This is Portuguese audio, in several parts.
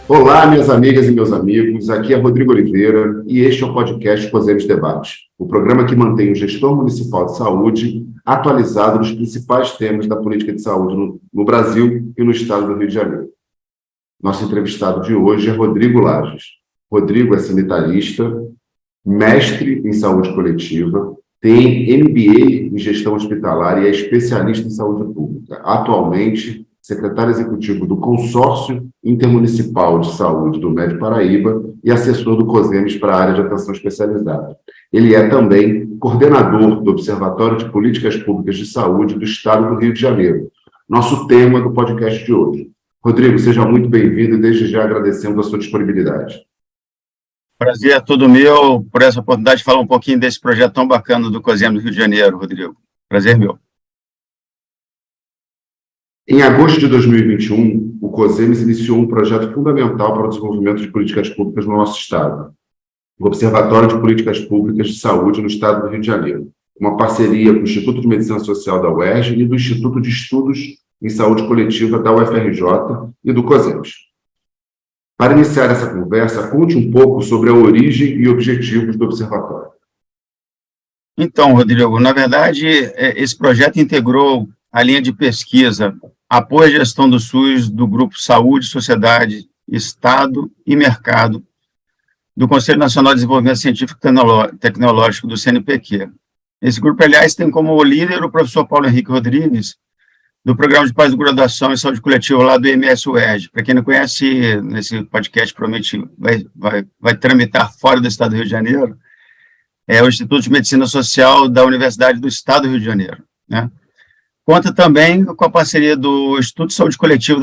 Olá, minhas amigas e meus amigos. Aqui é Rodrigo Oliveira e este é o podcast COSEMES Debate, o programa que mantém o gestor municipal de saúde atualizado nos principais temas da política de saúde no Brasil e no estado do Rio de Janeiro. Nosso entrevistado de hoje é Rodrigo Lages. Rodrigo é sanitarista, mestre em saúde coletiva, tem MBA em gestão hospitalar e é especialista em saúde pública. Atualmente, secretário executivo do Consórcio Intermunicipal de Saúde do Médio Paraíba e assessor do COSEMES para a área de atenção especializada. Ele é também coordenador do Observatório de Políticas Públicas de Saúde do Estado do Rio de Janeiro. Nosso tema do podcast de hoje. Rodrigo, seja muito bem-vindo e desde já agradecendo a sua disponibilidade. Prazer é todo meu por essa oportunidade de falar um pouquinho desse projeto tão bacana do COSEMES do Rio de Janeiro, Rodrigo. Prazer meu. Em agosto de 2021, o COSEMES iniciou um projeto fundamental para o desenvolvimento de políticas públicas no nosso estado, o Observatório de Políticas Públicas de Saúde no estado do Rio de Janeiro, uma parceria com o Instituto de Medicina Social da UERJ e do Instituto de Estudos em Saúde Coletiva da UFRJ e do COSEMES. Para iniciar essa conversa, conte um pouco sobre a origem e objetivos do observatório. Então, Rodrigo, na verdade, esse projeto integrou a linha de pesquisa Apoio à Gestão do SUS do Grupo Saúde, Sociedade, Estado e Mercado do Conselho Nacional de Desenvolvimento Científico e Tecnológico do CNPq. Esse grupo, aliás, tem como líder o professor Paulo Henrique Rodrigues, do Programa de Pós-Graduação em Saúde Coletiva lá do MS-UERJ. Para quem não conhece, nesse podcast, provavelmente vai tramitar fora do Estado do Rio de Janeiro, é o Instituto de Medicina Social da Universidade do Estado do Rio de Janeiro, né? Conta também com a parceria do Instituto de Saúde Coletiva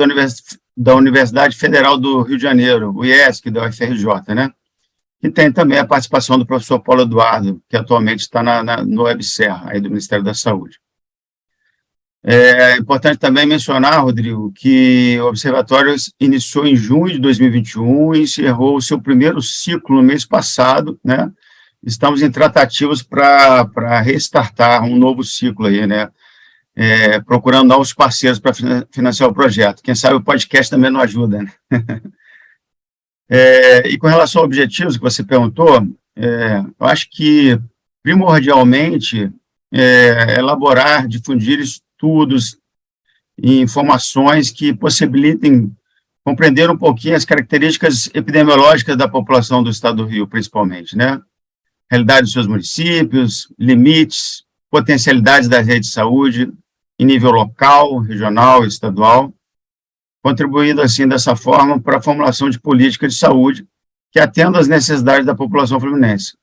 da Universidade Federal do Rio de Janeiro, o IESC, da UFRJ, né? E tem também a participação do professor Paulo Eduardo, que atualmente está no WebSerra, aí do Ministério da Saúde. É importante também mencionar, Rodrigo, que o Observatório iniciou em junho de 2021 e encerrou o seu primeiro ciclo no mês passado, né? Estamos em tratativas para restartar um novo ciclo aí, né? Procurando novos parceiros para financiar o projeto. Quem sabe o podcast também não ajuda, né? E com relação a objetivos que você perguntou, eu acho que, primordialmente, elaborar, difundir estudos e informações que possibilitem compreender um pouquinho as características epidemiológicas da população do Estado do Rio, principalmente, né? Realidade dos seus municípios, limites, potencialidades das redes de saúde, em nível local, regional, estadual, contribuindo, assim, dessa forma, para a formulação de políticas de saúde que atendam às necessidades da população fluminense.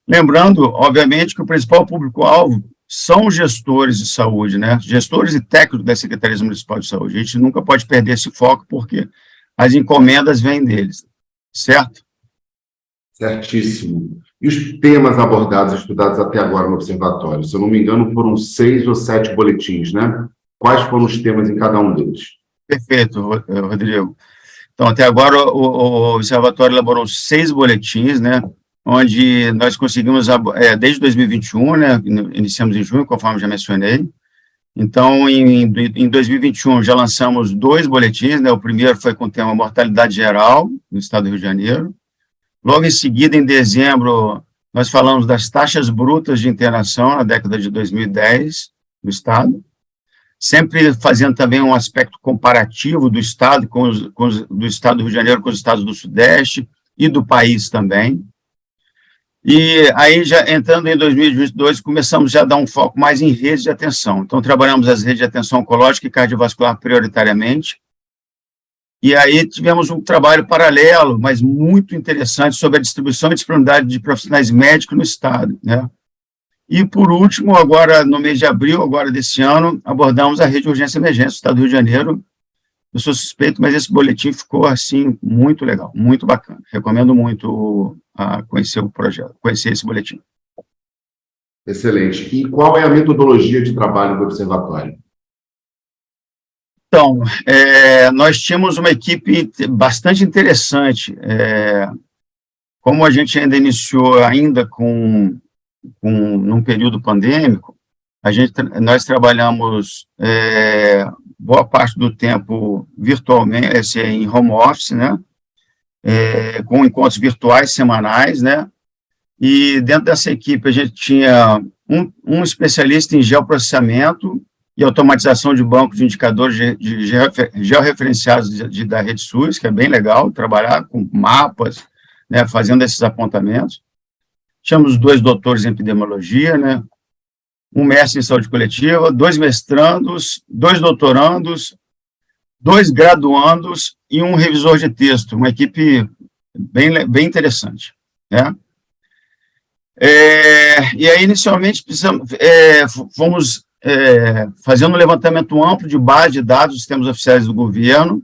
Lembrando, obviamente, que o principal público-alvo são os gestores de saúde, né? Gestores e técnicos da Secretaria Municipal de Saúde. A gente nunca pode perder esse foco, porque as encomendas vêm deles, certo? Certíssimo. E os temas abordados, estudados até agora no observatório? Se eu não me engano, foram 6 ou 7 boletins, né? Quais foram os temas em cada um deles? Perfeito, Rodrigo. Então, até agora, o Observatório elaborou 6 boletins, né? Onde nós conseguimos, desde 2021, né? Iniciamos em junho, conforme já mencionei. Então, em 2021, já lançamos 2 boletins, né? O primeiro foi com o tema Mortalidade Geral, no Estado do Rio de Janeiro. Logo em seguida, em dezembro, nós falamos das taxas brutas de internação na década de 2010 no Estado, sempre fazendo também um aspecto comparativo do Estado do Estado do Rio de Janeiro com os estados do Sudeste e do país também. E aí, já entrando em 2022, começamos já a dar um foco mais em redes de atenção. Então, trabalhamos as redes de atenção oncológica e cardiovascular prioritariamente. E aí tivemos um trabalho paralelo, mas muito interessante, sobre a distribuição e disponibilidade de profissionais médicos no Estado, né? E, por último, agora, no mês de abril, agora desse ano, abordamos a rede de urgência e emergência do Estado do Rio de Janeiro. Eu sou suspeito, mas esse boletim ficou, assim, muito legal, muito bacana. Recomendo muito conhecer o projeto, conhecer esse boletim. Excelente. E qual é a metodologia de trabalho do observatório? Então, nós tínhamos uma equipe bastante interessante. Como a gente ainda iniciou num período pandêmico, nós trabalhamos boa parte do tempo virtualmente, em home office, né? com encontros virtuais semanais, né? E dentro dessa equipe a gente tinha um especialista em geoprocessamento e automatização de bancos de indicadores georreferenciados da Rede SUS, que é bem legal, trabalhar com mapas, né, fazendo esses apontamentos. Tínhamos 2 doutores em epidemiologia, né, um mestre em saúde coletiva, 2 mestrandos, 2 doutorandos, 2 graduandos e um revisor de texto, uma equipe bem interessante, né? E aí, inicialmente, fomos fazendo um levantamento amplo de base de dados dos sistemas oficiais do governo,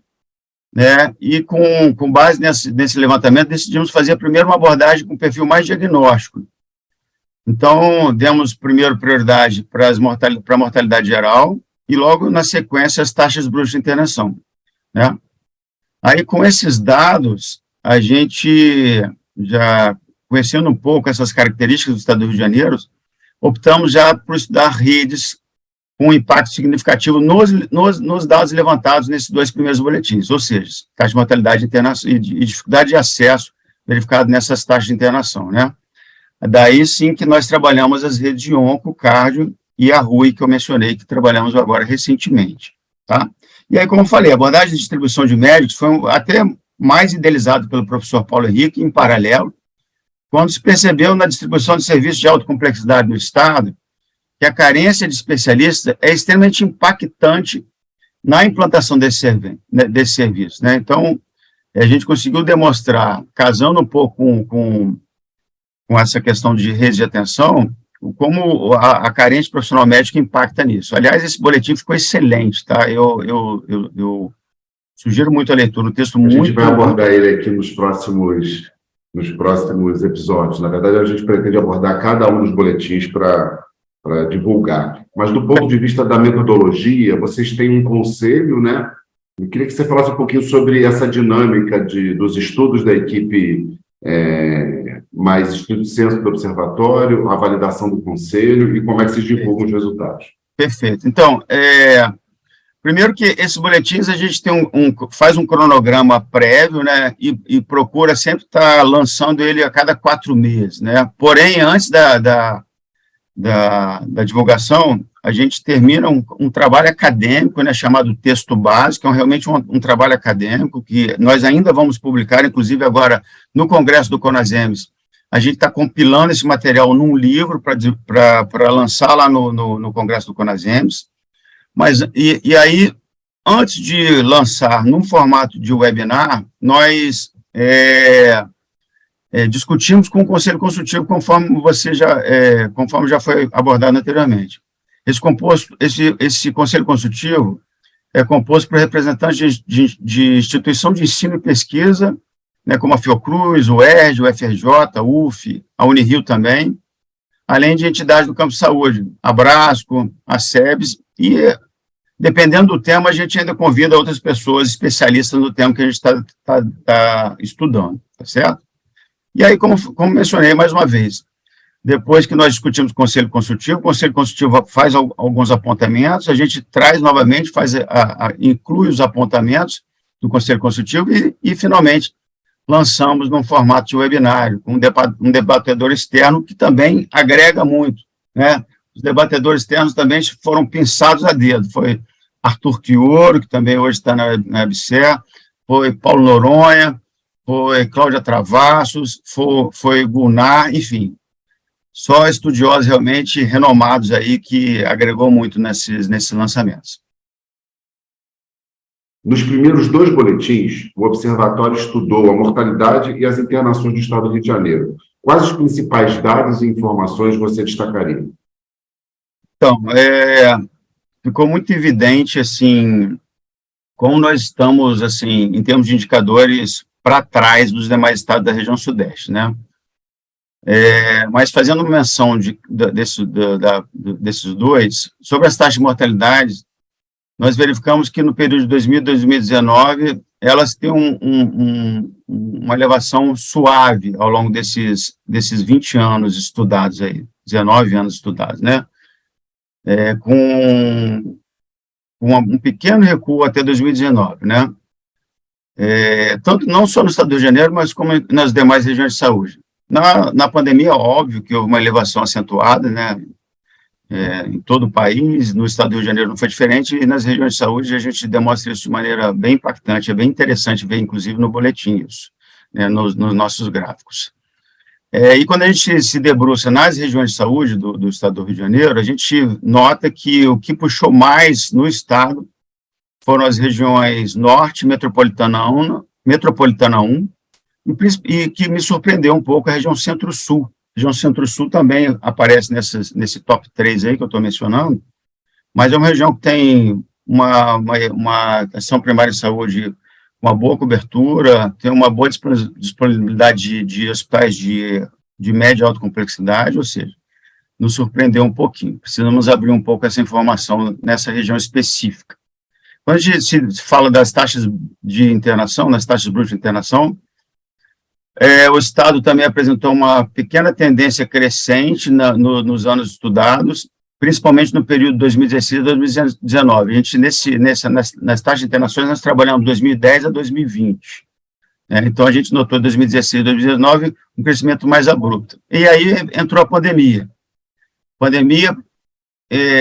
né, e com base nesse levantamento, decidimos fazer primeiro uma abordagem com perfil mais diagnóstico. Então, demos primeiro prioridade para a mortalidade geral e logo, na sequência, as taxas brutas de internação, né? Aí, com esses dados, a gente já conhecendo um pouco essas características do Estado do Rio de Janeiro, optamos já por estudar redes com impacto significativo nos dados levantados nesses 2 primeiros boletins, ou seja, taxa de mortalidade e dificuldade de acesso verificado nessas taxas de internação, né? Daí sim que nós trabalhamos as redes de onco, cardio e a RUI, que eu mencionei, que trabalhamos agora recentemente, tá? E aí, como eu falei, a abordagem de distribuição de médicos foi até mais idealizado pelo professor Paulo Henrique, em paralelo, quando se percebeu na distribuição de serviços de alta complexidade no Estado, que a carência de especialistas é extremamente impactante na implantação desse serviço, né? Então, a gente conseguiu demonstrar, casando um pouco com essa questão de rede de atenção, como a carência profissional médica impacta nisso. Aliás, esse boletim ficou excelente, tá? Eu sugiro muito a leitura, um texto muito... A gente vai abordar ele aqui nos próximos episódios. Na verdade, a gente pretende abordar cada um dos boletins para divulgar. Mas, do ponto de vista da metodologia, vocês têm um conselho, né? Eu queria que você falasse um pouquinho sobre essa dinâmica dos estudos da equipe mais estudo de censo do observatório, a validação do conselho e como é que vocês divulgam os resultados. Perfeito. Então, primeiro que esses boletins a gente tem faz um cronograma prévio, né, e procura sempre estar lançando ele a cada 4 meses, né. Porém, antes da divulgação, a gente termina um trabalho acadêmico, né, chamado texto básico, é realmente um trabalho acadêmico que nós ainda vamos publicar, inclusive agora no Congresso do CONASEMES, a gente está compilando esse material num livro para lançar lá no Congresso do CONASEMES. Mas, e aí, antes de lançar num formato de webinar, nós discutimos com o Conselho Consultivo, conforme já foi abordado anteriormente. Esse Conselho Consultivo é composto por representantes de instituição de ensino e pesquisa, né, como a Fiocruz, o ERJ, o FRJ, a UF, a Unirio também, além de entidades do campo de saúde, a Brasco, a SEBS, e, dependendo do tema, a gente ainda convida outras pessoas especialistas no tema que a gente está estudando, tá certo? E aí, como mencionei mais uma vez, depois que nós discutimos com o Conselho Consultivo faz alguns apontamentos, a gente traz novamente, inclui os apontamentos do Conselho Consultivo e finalmente, lançamos num formato de webinário, com um debatedor externo, que também agrega muito, né? Os debatedores externos também foram pensados a dedo, foi Arthur Quioro, que também hoje está na EBSER, foi Paulo Noronha, foi Cláudia Travassos, foi Gunnar, enfim, só estudiosos realmente renomados aí que agregou muito nesses lançamentos. Nos primeiros 2 boletins, o Observatório estudou a mortalidade e as internações do Estado do Rio de Janeiro. Quais os principais dados e informações você destacaria? Então, ficou muito evidente, assim, como nós estamos, assim, em termos de indicadores, para trás dos demais estados da região sudeste, né? Mas fazendo menção desses 2, sobre as taxas de mortalidade, nós verificamos que no período de 2000 e 2019, elas têm uma elevação suave ao longo desses 20 anos estudados aí, 19 anos estudados, né? Com um pequeno recuo até 2019, né? tanto não só no estado do Rio de Janeiro, mas como nas demais regiões de saúde. Na pandemia, óbvio que houve uma elevação acentuada, né, em todo o país, no estado do Rio de Janeiro não foi diferente, e nas regiões de saúde a gente demonstra isso de maneira bem impactante, é bem interessante ver, inclusive, no boletim isso, né, nos nossos gráficos. E quando a gente se debruça nas regiões de saúde do estado do Rio de Janeiro, a gente nota que o que puxou mais no estado foram as regiões Norte, Metropolitana 1, e que me surpreendeu um pouco a região Centro-Sul. A região Centro-Sul também aparece nesse top 3 aí que eu estou mencionando, mas é uma região que tem uma atenção primária de saúde, uma boa cobertura, tem uma boa disponibilidade de hospitais de média e alta complexidade, ou seja, nos surpreendeu um pouquinho. Precisamos abrir um pouco essa informação nessa região específica. Quando a gente se fala das taxas de internação, nas taxas brutas de internação, o Estado também apresentou uma pequena tendência crescente nos anos estudados, principalmente no período 2016 a 2019. A gente, nas taxas de internações, nós trabalhamos de 2010 a 2020. Então, a gente notou em 2016 e 2019 um crescimento mais abrupto. E aí entrou a pandemia. A pandemia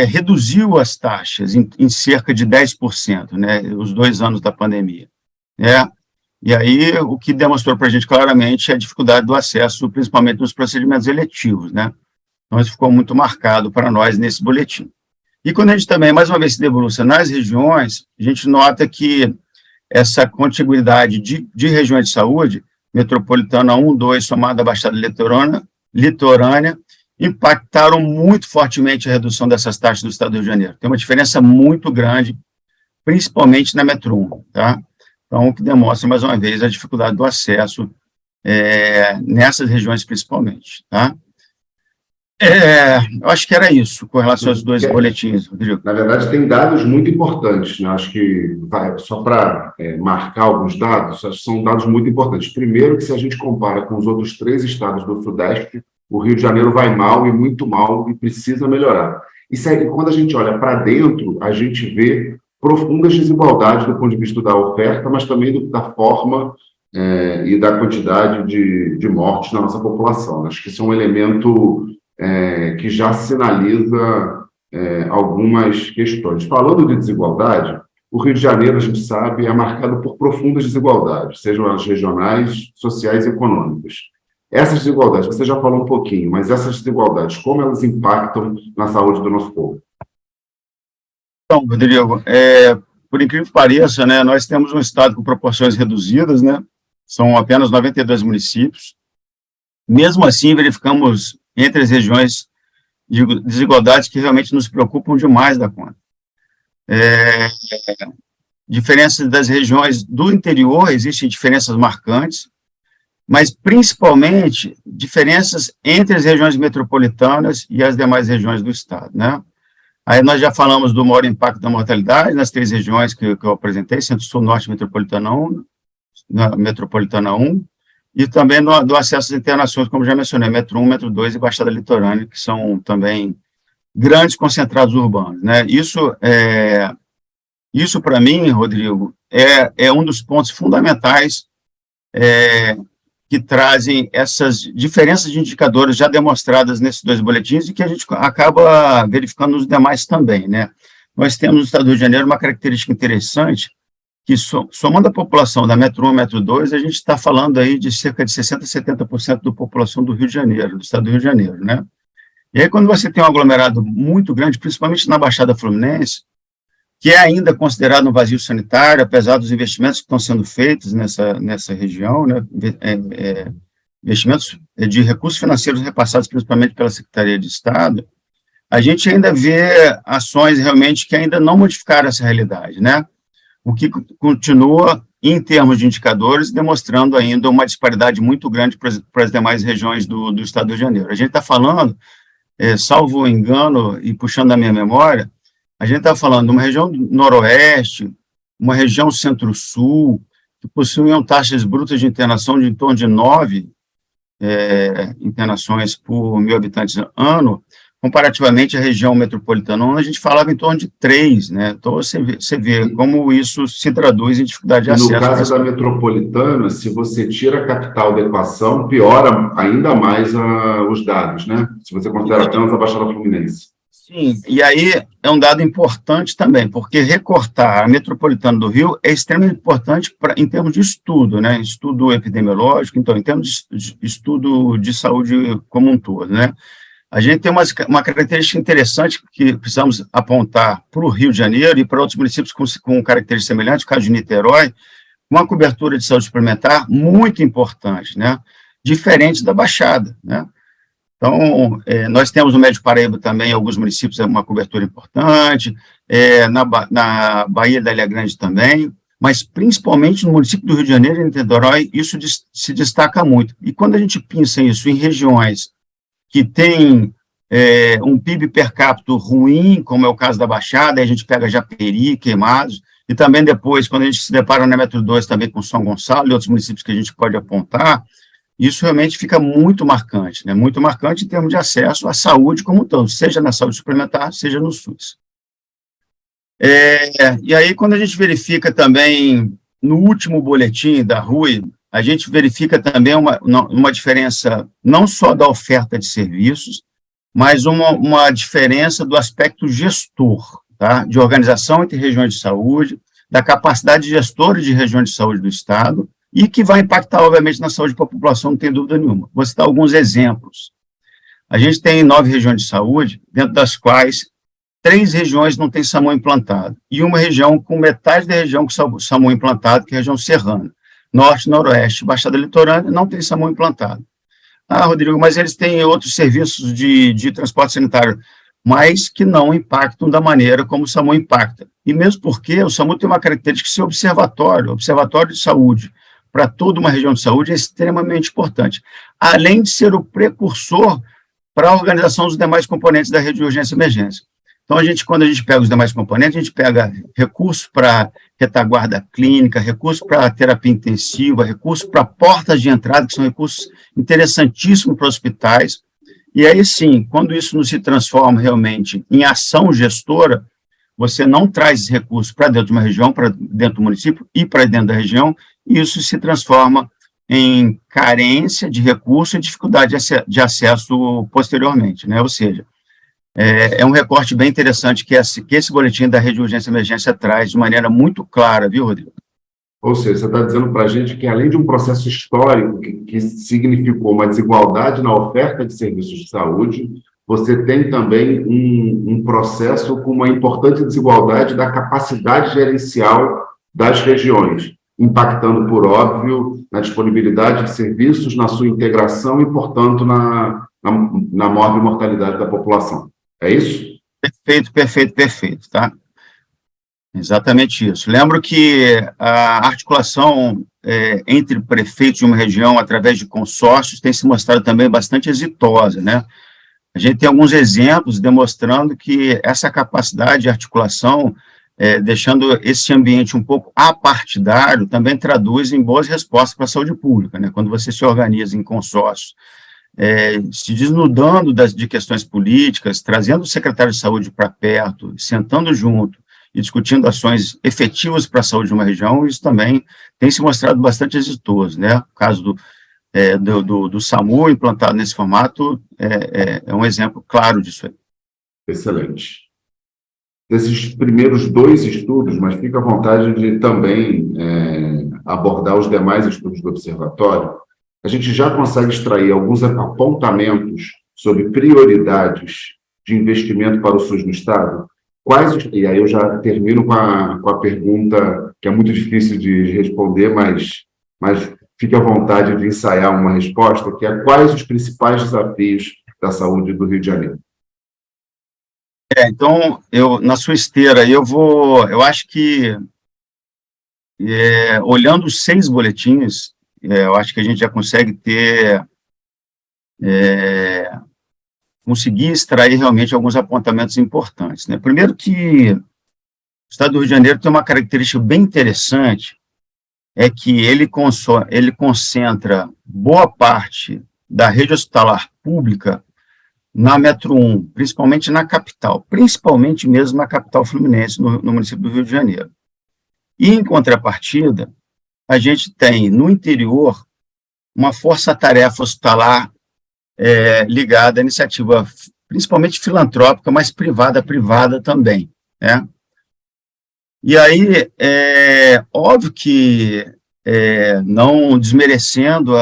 reduziu as taxas em cerca de 10%, né, os 2 anos da pandemia. E aí, o que demonstrou para a gente claramente é a dificuldade do acesso, principalmente nos procedimentos eletivos, né? Então, isso ficou muito marcado para nós nesse boletim. E quando a gente também, mais uma vez, se debruça nas regiões, a gente nota que essa contiguidade de regiões de saúde, Metropolitana 1, 2, somada à Baixada Litorânea, impactaram muito fortemente a redução dessas taxas do estado do Rio de Janeiro. Tem uma diferença muito grande, principalmente na Metro 1, tá? Então, o que demonstra, mais uma vez, a dificuldade do acesso nessas regiões, principalmente, tá? Eu acho que era isso, com relação aos 2 boletins, Rodrigo. Na verdade, tem dados muito importantes, né? Acho que, só para marcar alguns dados, acho que são dados muito importantes. Primeiro, que se a gente compara com os outros 3 estados do Sudeste, o Rio de Janeiro vai mal, e muito mal, e precisa melhorar. E quando a gente olha para dentro, a gente vê profundas desigualdades do ponto de vista da oferta, mas também da forma e da quantidade de mortes na nossa população. Acho que isso é um elemento que já sinaliza algumas questões. Falando de desigualdade, o Rio de Janeiro, a gente sabe, é marcado por profundas desigualdades, sejam as regionais, sociais e econômicas. Essas desigualdades, você já falou um pouquinho, mas essas desigualdades, como elas impactam na saúde do nosso povo? Então, Rodrigo, por incrível que pareça, né, nós temos um estado com proporções reduzidas, né, são apenas 92 municípios. Mesmo assim, verificamos entre as regiões de desigualdades que realmente nos preocupam demais da conta. Diferenças das regiões do interior, existem diferenças marcantes, mas principalmente diferenças entre as regiões metropolitanas e as demais regiões do estado, né? Aí nós já falamos do maior impacto da mortalidade nas 3 regiões que eu apresentei, Centro-Sul, Norte, Metropolitana 1, e também do acesso às internações, como já mencionei, Metro 1, Metro 2 e Baixada Litorânea, que são também grandes concentrados urbanos, né? Isso para mim, Rodrigo, é um dos pontos fundamentais que trazem essas diferenças de indicadores já demonstradas nesses 2 boletins e que a gente acaba verificando nos demais também, né? Nós temos no estado do Rio de Janeiro uma característica interessante, que somando a população da Metro 1 e Metro 2, a gente está falando aí de cerca de 60% a 70% da população do Rio de Janeiro, do estado do Rio de Janeiro, né? E aí, quando você tem um aglomerado muito grande, principalmente na Baixada Fluminense, que é ainda considerado um vazio sanitário, apesar dos investimentos que estão sendo feitos nessa região, né, investimentos de recursos financeiros repassados principalmente pela Secretaria de Estado, a gente ainda vê ações realmente que ainda não modificaram essa realidade, né, o que continua, em termos de indicadores, demonstrando ainda uma disparidade muito grande para as demais regiões do estado do Rio de Janeiro. A gente está falando, salvo engano, e puxando da minha memória, a gente está falando de uma região noroeste, uma região centro-sul, que possuíam taxas brutas de internação de em torno de 9 internações por 1.000 habitantes ano, comparativamente à região metropolitana, onde a gente falava em torno de 3, né? Então, você vê como isso se traduz em dificuldade de E no acesso. caso da metropolitana, se você tira a capital da equação, piora ainda mais os dados, né? Se você considera apenas a Baixada Fluminense. Sim, e aí é um dado importante também, porque recortar a metropolitana do Rio é extremamente importante em termos de estudo, né? Estudo epidemiológico, então, em termos de estudo de saúde como um todo, né? A gente tem uma característica interessante que precisamos apontar para o Rio de Janeiro e para outros municípios com características semelhantes, o caso de Niterói, uma cobertura de saúde suplementar muito importante, né? Diferente da Baixada, né? Então, nós temos no Médio Paraíba também, alguns municípios, uma cobertura importante, na Bahia da Ilha Grande também, mas principalmente no município do Rio de Janeiro e em Niterói, isso se destaca muito. E quando a gente pensa isso em regiões que têm um PIB per capita ruim, como é o caso da Baixada, aí a gente pega Japeri, Queimados, e também depois, quando a gente se depara na Metro 2 também com São Gonçalo e outros municípios que a gente pode apontar, isso realmente fica muito marcante, né? Muito marcante em termos de acesso à saúde como um todo, seja na saúde suplementar, seja no SUS. E aí, quando a gente verifica também, no último boletim da RUI, a gente verifica também uma diferença não só da oferta de serviços, mas uma diferença do aspecto gestor, tá? De organização entre regiões de saúde, da capacidade de gestores de regiões de saúde do Estado, e que vai impactar, obviamente, na saúde da população, não tem dúvida nenhuma. Vou citar alguns exemplos. A gente tem 9 regiões de saúde, dentro das quais 3 regiões não têm SAMU implantado, e uma região com metade da região com SAMU implantado, que é a região serrana. Norte, Noroeste, Baixada Litorânea, não tem SAMU implantado. Ah, Rodrigo, mas eles têm outros serviços de transporte sanitário, mas que não impactam da maneira como o SAMU impacta. E mesmo porque o SAMU tem uma característica de ser observatório de saúde, para toda uma região de saúde é extremamente importante, além de ser o precursor para a organização dos demais componentes da rede de urgência e emergência. Então, quando a gente pega os demais componentes, a gente pega recursos para retaguarda clínica, recursos para terapia intensiva, recursos para portas de entrada, que são recursos interessantíssimos para hospitais, e aí sim, quando isso não se transforma realmente em ação gestora, você não traz esse recurso para dentro de uma região, para dentro do município e para dentro da região, e isso se transforma em carência de recurso e dificuldade de acesso posteriormente, né? Ou seja, é um recorte bem interessante que esse boletim da Rede de Urgência e Emergência traz de maneira muito clara, viu, Rodrigo? Ou seja, você está dizendo para a gente que, além de um processo histórico que significou uma desigualdade na oferta de serviços de saúde, você tem também um processo com uma importante desigualdade da capacidade gerencial das regiões, impactando, por óbvio, na disponibilidade de serviços, na sua integração e, portanto, na maior mortalidade da população. É isso? Perfeito, tá? Exatamente isso. Lembro que a articulação entre prefeitos de uma região através de consórcios tem se mostrado também bastante exitosa, né? A gente tem alguns exemplos demonstrando que essa capacidade de articulação, deixando esse ambiente um pouco apartidário, também traduz em boas respostas para a saúde pública, né? Quando você se organiza em consórcios, se desnudando de questões políticas, trazendo o secretário de saúde para perto, sentando junto e discutindo ações efetivas para a saúde de uma região, isso também tem se mostrado bastante exitoso, né? O caso do SAMU implantado nesse formato é um exemplo claro disso aí. Excelente. Desses primeiros 2 estudos, mas fica à vontade de também abordar os demais estudos do observatório, a gente já consegue extrair alguns apontamentos sobre prioridades de investimento para o SUS no Estado? E aí eu já termino com a pergunta, que é muito difícil de responder, mas fique à vontade de ensaiar uma resposta, que é: quais os principais desafios da saúde do Rio de Janeiro? Então, na sua esteira, eu acho que, olhando os 6 boletins, eu acho que a gente já consegue conseguir extrair realmente alguns apontamentos importantes, né? Primeiro que o Estado do Rio de Janeiro tem uma característica bem interessante, é que ele concentra boa parte da rede hospitalar pública na Metro 1, principalmente na capital, principalmente mesmo na capital fluminense, no município do Rio de Janeiro. E, em contrapartida, a gente tem, no interior, uma força-tarefa hospitalar ligada à iniciativa, principalmente filantrópica, mas privada também, né? E aí, óbvio que, não desmerecendo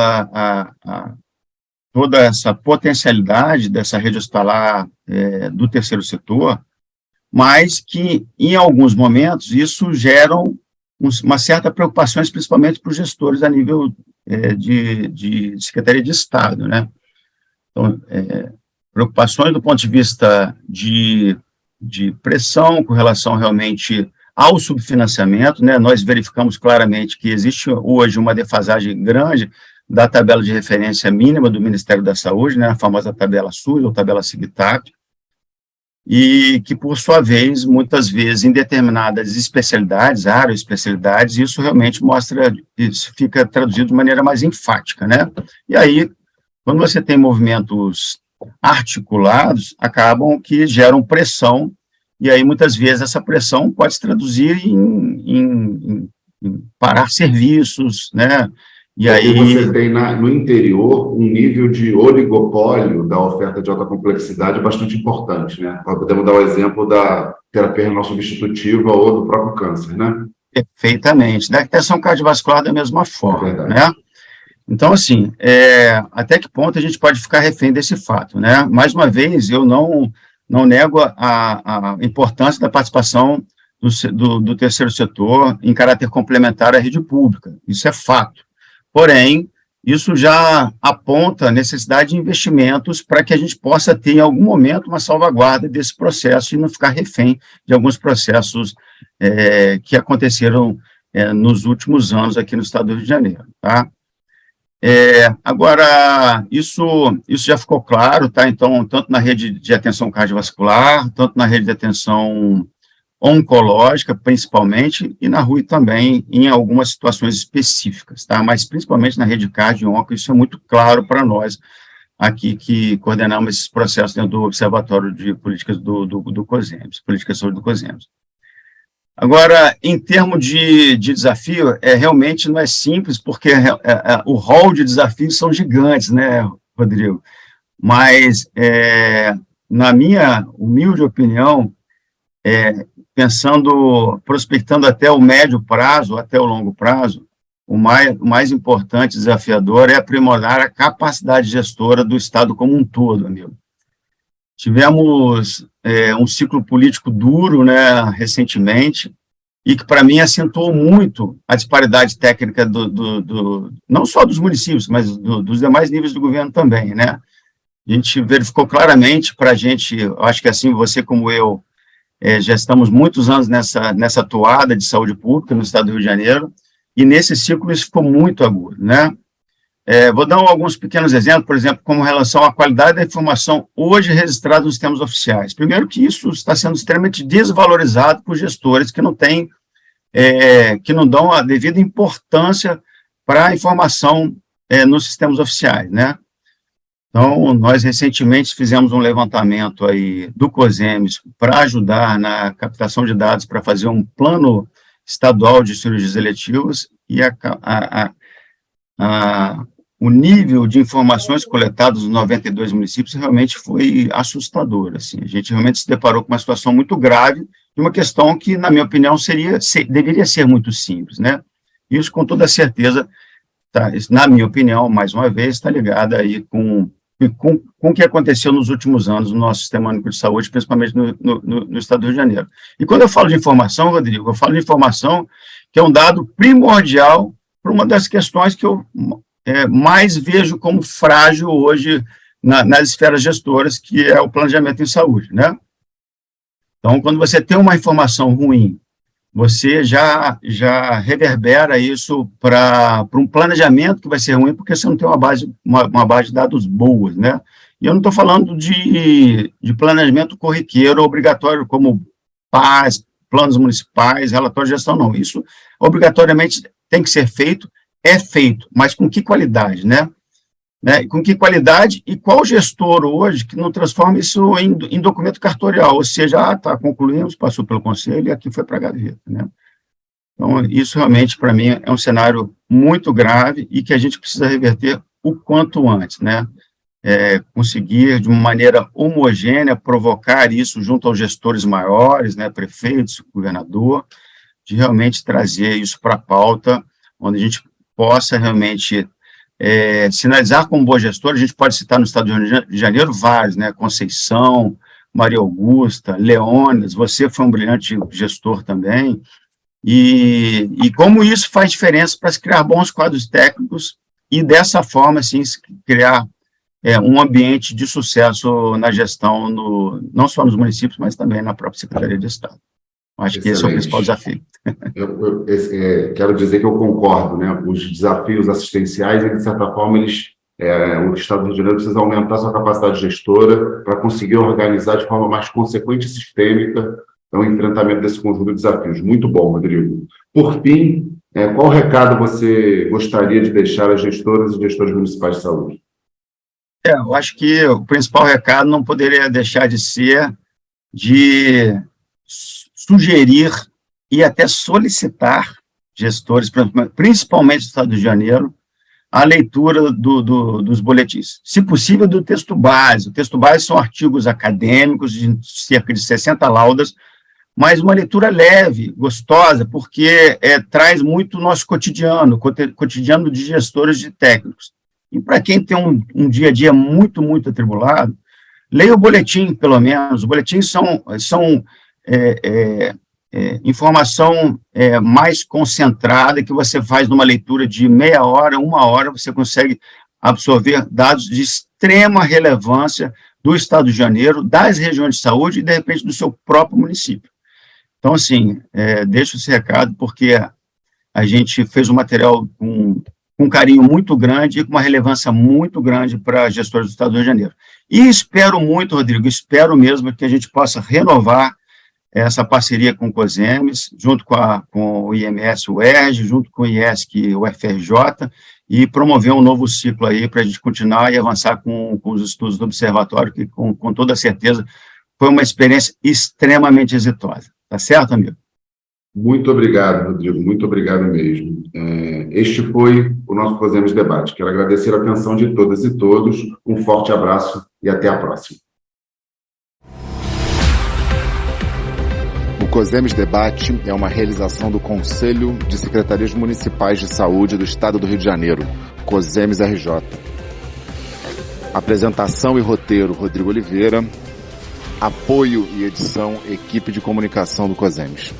toda essa potencialidade dessa rede hospitalar do terceiro setor, mas que, em alguns momentos, isso gera uma certa preocupação, principalmente para os gestores a nível de Secretaria de Estado, né? Então, preocupações do ponto de vista de pressão com relação realmente ao subfinanciamento, né? Nós verificamos claramente que existe hoje uma defasagem grande da tabela de referência mínima do Ministério da Saúde, né? A famosa tabela SUS ou tabela SIGTAP, e que, por sua vez, muitas vezes, em determinadas especialidades, áreas, especialidades, isso realmente mostra, isso fica traduzido de maneira mais enfática, né? E aí, quando você tem movimentos articulados, acabam que geram pressão, e aí, muitas vezes, essa pressão pode se traduzir em parar serviços, né? E Porque aí... você tem no interior um nível de oligopólio da oferta de alta complexidade bastante importante, né? Podemos dar o exemplo da terapia renal substitutiva ou do próprio câncer, né? Perfeitamente. Da arquiteção cardiovascular da mesma forma, verdade. né? Então, assim, até que ponto a gente pode ficar refém desse fato, né? Mais uma vez, eu não nego a importância da participação do terceiro setor em caráter complementar à rede pública, isso é fato. Porém, isso já aponta a necessidade de investimentos para que a gente possa ter, em algum momento, uma salvaguarda desse processo e não ficar refém de alguns processos que aconteceram nos últimos anos aqui no estado do Rio de Janeiro, tá? Agora, isso já ficou claro, tá? Então, tanto na rede de atenção cardiovascular, tanto na rede de atenção oncológica, principalmente, e na RUI também, em algumas situações específicas, tá? Mas principalmente na rede cardio onco, isso é muito claro para nós, aqui que coordenamos esses processos dentro do Observatório de Políticas do COSEMS, Políticas de Saúde do COSEMS. Agora, em termos de desafio, realmente não é simples, porque o rol de desafios são gigantes, né, Rodrigo? Mas, na minha humilde opinião, prospectando até o médio prazo, até o longo prazo, o mais importante, desafiador, é aprimorar a capacidade gestora do Estado como um todo, amigo. Tivemos um ciclo político duro, né, recentemente, e que, para mim, acentuou muito a disparidade técnica não só dos municípios, mas dos demais níveis do governo também, né? A gente verificou claramente para a gente, acho que assim, você como eu, já estamos muitos anos nessa toada de saúde pública no estado do Rio de Janeiro, e nesse ciclo isso ficou muito agudo, né? Vou dar alguns pequenos exemplos, por exemplo, como relação à qualidade da informação hoje registrada nos sistemas oficiais. Primeiro que isso está sendo extremamente desvalorizado por gestores que que não dão a devida importância para a informação nos sistemas oficiais, né? Então, nós recentemente fizemos um levantamento aí do COSEMS para ajudar na captação de dados para fazer um plano estadual de cirurgias eletivas e o nível de informações coletadas nos 92 municípios realmente foi assustador, assim. A gente realmente se deparou com uma situação muito grave de uma questão que, na minha opinião, deveria ser muito simples, né? Isso, com toda certeza, na minha opinião, mais uma vez, está ligado aí com o que aconteceu nos últimos anos no nosso Sistema Único de Saúde, principalmente no estado do Rio de Janeiro. E quando eu falo de informação, Rodrigo, eu falo de informação que é um dado primordial para uma das questões que eu mais vejo como frágil hoje nas esferas gestoras, que é o planejamento em saúde, né? Então, quando você tem uma informação ruim, você já reverbera isso para um planejamento que vai ser ruim, porque você não tem uma base de dados boas, né? E eu não estou falando de planejamento corriqueiro obrigatório, como PAS, planos municipais, relatório de gestão, não. Isso, obrigatoriamente, tem que ser feito, é feito, mas com que qualidade, né? né? E com que qualidade e qual gestor hoje que não transforma isso em documento cartorial, ou seja, concluímos, passou pelo conselho e aqui foi para a gaveta, né? Então, isso realmente, para mim, é um cenário muito grave e que a gente precisa reverter o quanto antes, né? Conseguir, de uma maneira homogênea, provocar isso junto aos gestores maiores, né, prefeitos, governador, de realmente trazer isso para a pauta, onde a gente possa realmente sinalizar como boa gestora. A gente pode citar no estado do Rio de Janeiro vários, né, Conceição, Maria Augusta, Leônidas, você foi um brilhante gestor também, e como isso faz diferença para se criar bons quadros técnicos e, dessa forma, assim, se criar um ambiente de sucesso na gestão, não só nos municípios, mas também na própria Secretaria de Estado. Acho que esse é o principal desafio. Quero dizer que eu concordo, né? Os desafios assistenciais, de certa forma, o Estado do Rio de Janeiro precisa aumentar sua capacidade gestora para conseguir organizar de forma mais consequente e sistêmica o enfrentamento desse conjunto de desafios. Muito bom, Rodrigo. Por fim, qual recado você gostaria de deixar às gestoras e gestores municipais de saúde? Eu acho que o principal recado não poderia deixar de ser de sugerir e até solicitar gestores, principalmente do Estado do Rio de Janeiro, a leitura dos boletins. Se possível, do texto base. O texto base são artigos acadêmicos de cerca de 60 laudas, mas uma leitura leve, gostosa, porque traz muito o nosso cotidiano de gestores e técnicos. E para quem tem um dia a dia muito, muito atribulado, leia o boletim, pelo menos. Os boletins são informação mais concentrada, que você faz numa leitura de meia hora, 1 hora, você consegue absorver dados de extrema relevância do Estado do Rio de Janeiro, das regiões de saúde e, de repente, do seu próprio município. Então, assim, deixo esse recado, porque a gente fez um material com um carinho muito grande e com uma relevância muito grande para gestores do Estado do Rio de Janeiro. E espero muito, Rodrigo, espero mesmo que a gente possa renovar essa parceria com o COSEMES, junto com o IMS UERJ, junto com o IESC e o UFRJ, e promover um novo ciclo aí para a gente continuar e avançar com os estudos do observatório, que com toda certeza foi uma experiência extremamente exitosa. Tá certo, amigo? Muito obrigado, Rodrigo, muito obrigado mesmo. Este foi o nosso COSEMES Debate. Quero agradecer a atenção de todas e todos, um forte abraço e até a próxima. O COSEMES Debate é uma realização do Conselho de Secretarias Municipais de Saúde do Estado do Rio de Janeiro, COSEMES RJ. Apresentação e roteiro, Rodrigo Oliveira. Apoio e edição, equipe de comunicação do COSEMES.